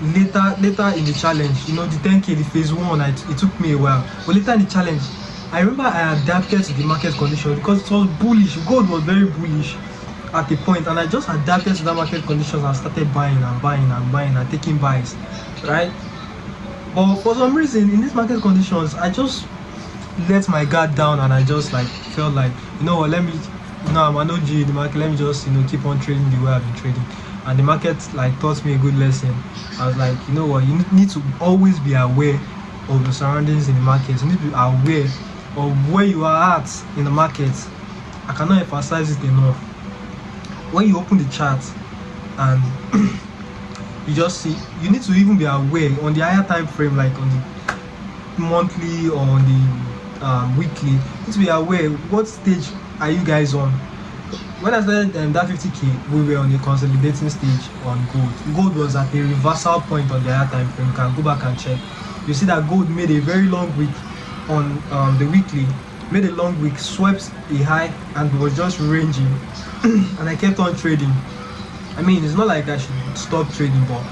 later in the challenge, the 10k, the phase one, it took me a while, but later in the challenge, I remember I adapted to the market condition because it was bullish. Gold was very bullish at a point, and I just adapted to that market conditions and started buying and taking buys, right? But for some reason in these market conditions, I just let my guard down, and I just felt like, what, I'm an OG in the market, let me just keep on trading the way I've been trading. And the market taught me a good lesson. I was like, what, you need to always be aware of the surroundings in the market. You need to be aware of where you are at in the market. I cannot emphasize it enough. When you open the chart and you just see, you need to even be aware on the higher time frame, like on the monthly or on the weekly. You need to be aware what stage are you guys on. When I started that 50k, we were on the consolidating stage on gold. Gold was at a reversal point on the higher time frame. You can go back and check. You see that gold made a very long wick on the weekly, made a long wick, swept a high, and was just ranging. And I kept on trading. I mean, it's not like I should stop trading, but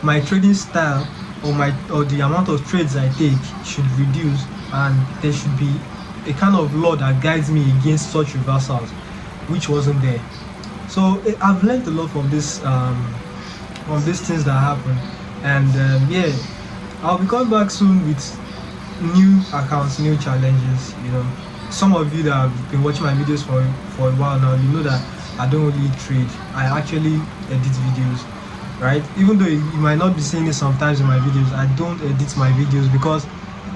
my trading style or the amount of trades I take should reduce, and there should be a kind of law that guides me against such reversals, which wasn't there. So I've learned a lot from this from these things that happen, and I'll be coming back soon with new accounts, new challenges. Some of you that have been watching my videos for a while now, you know that I don't really trade. I actually edit videos, right? Even though you might not be seeing it sometimes in my videos, I don't edit my videos because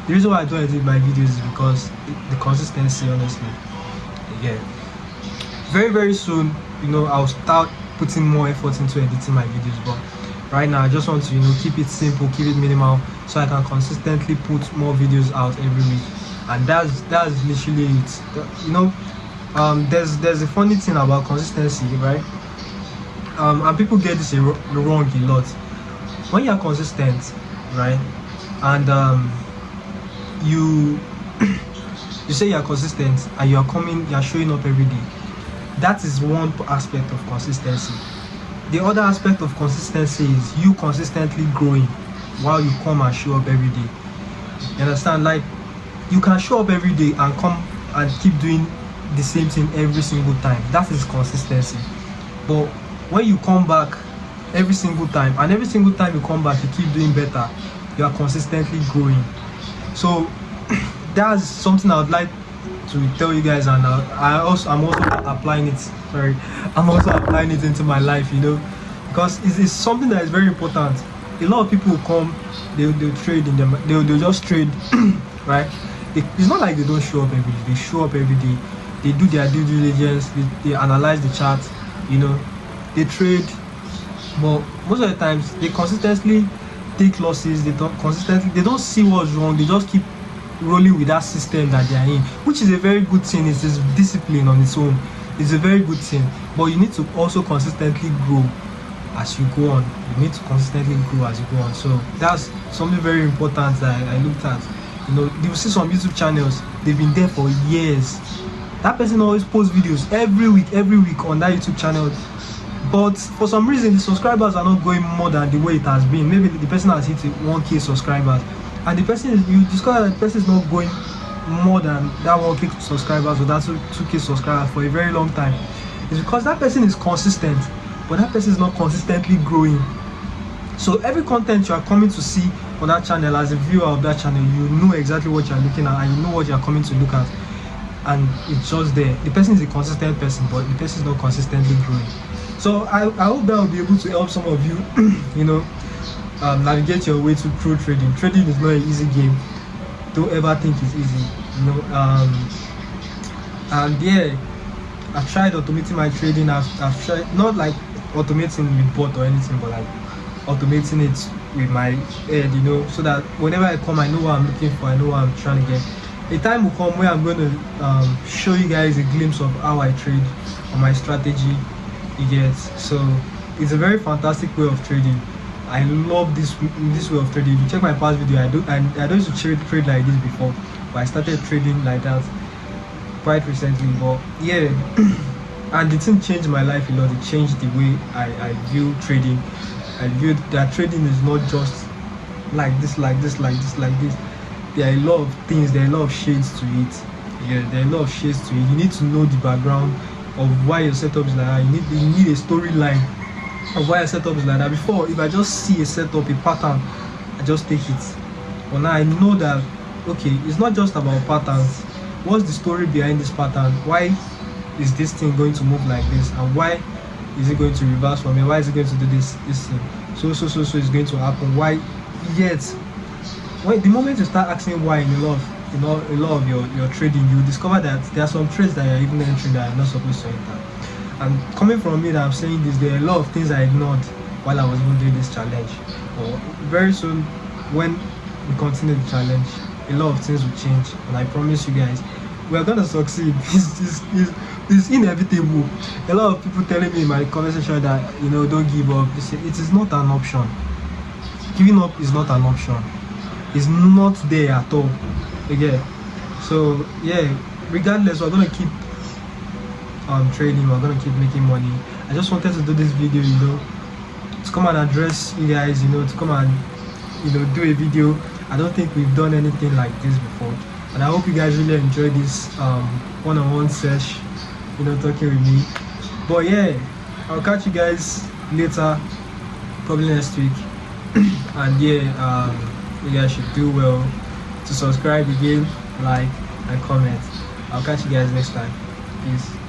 the reason why I don't edit my videos is because the consistency, honestly. Yeah. Very, very soon, I'll start putting more effort into editing my videos, but right now I just want to, keep it simple, keep it minimal, so I can consistently put more videos out every week. And that's literally it. There's a funny thing about consistency, right? And people get this wrong a lot. When you're consistent, right, and you say you're consistent and you're showing up every day, that is one aspect of consistency. The other aspect of consistency is you consistently growing while you come and show up every day. You understand? Like, you can show up every day and come and keep doing the same thing every single time. That is consistency. But when you come back every single time, and every single time you come back you keep doing better, you are consistently growing. So that's something I would like to tell you guys, and I'm also applying it. I'm also applying it into my life, because it's something that is very important. A lot of people come, they'll trade in them, they'll just trade, right? It's not like they don't show up every day. They show up every day. They do their due diligence. They analyze the chart. They trade, but most of the times they consistently take losses. They don't see what's wrong. They just keep rolling with that system that they are in, which is a very good thing. It's just discipline on its own. It's a very good thing, but you need to also consistently grow as you go on. You need to consistently grow as you go on. So that's something very important that I looked at. You'll see some YouTube channels, they've been there for years. That person always posts videos every week on that YouTube channel, but for some reason the subscribers are not going more than the way it has been. Maybe the person has hit 1k subscribers, and you discover that the person is not going more than that 1k subscribers or that 2k subscribers for a very long time. It's because that person is consistent, but that person is not consistently growing. So every content you are coming to see on that channel, as a viewer of that channel, you know exactly what you are looking at, and you know what you are coming to look at, and it's just there. The person is a consistent person, but the person is not consistently growing. So I hope that will be able to help some of you navigate your way through trading. Trading is not an easy game. Don't ever think it's easy. And yeah, I've tried automating my trading. I've tried, not like automating with bot or anything, but like automating it with my head, so that whenever I come, I know what I'm looking for, I know what I'm trying to get. A time will come where I'm going to show you guys a glimpse of how I trade on my strategy. You get? So it's a very fantastic way of trading. I love this way of trading. If you check my past video, I don't used to trade like this before, but I started trading like that quite recently. But yeah, and the thing changed my life a lot. It changed the way I view trading. I viewed that trading is not just like this, like this, like this, like this. There are a lot of things, there are a lot of shades to it. Yeah, there are a lot of shades to it. You need to know the background of why your setup is like that. You need a storyline of why your setup is like that. Before, if I just see a setup, a pattern, I just take it. But now I know that, okay, it's not just about patterns. What's the story behind this pattern? Why is this thing going to move like this? And why is it going to reverse from here? Why is it going to do this thing? So it's going to happen. Why? Yet, when the moment you start asking why in a lot of your trading, you discover that there are some trades that you're even entering that you're not supposed to enter. And coming from me that I'm saying this, there are a lot of things I ignored while I was even doing this challenge. Or very soon, when we continue the challenge, a lot of things will change, and I promise you guys, we are gonna succeed. It's inevitable. A lot of people telling me in my conversation that, don't give up. It is not an option. Giving up is not an option. It's not there at all. Again, so yeah, regardless, we're gonna keep trading. We're gonna keep making money. I just wanted to do this video, to come and address you guys, to come and do a video. I don't think we've done anything like this before, and I hope you guys really enjoyed this one-on-one sesh, talking with me. But yeah, I'll catch you guys later, probably next week. And yeah, you guys should do well to subscribe again, like and comment. I'll catch you guys next time. Peace.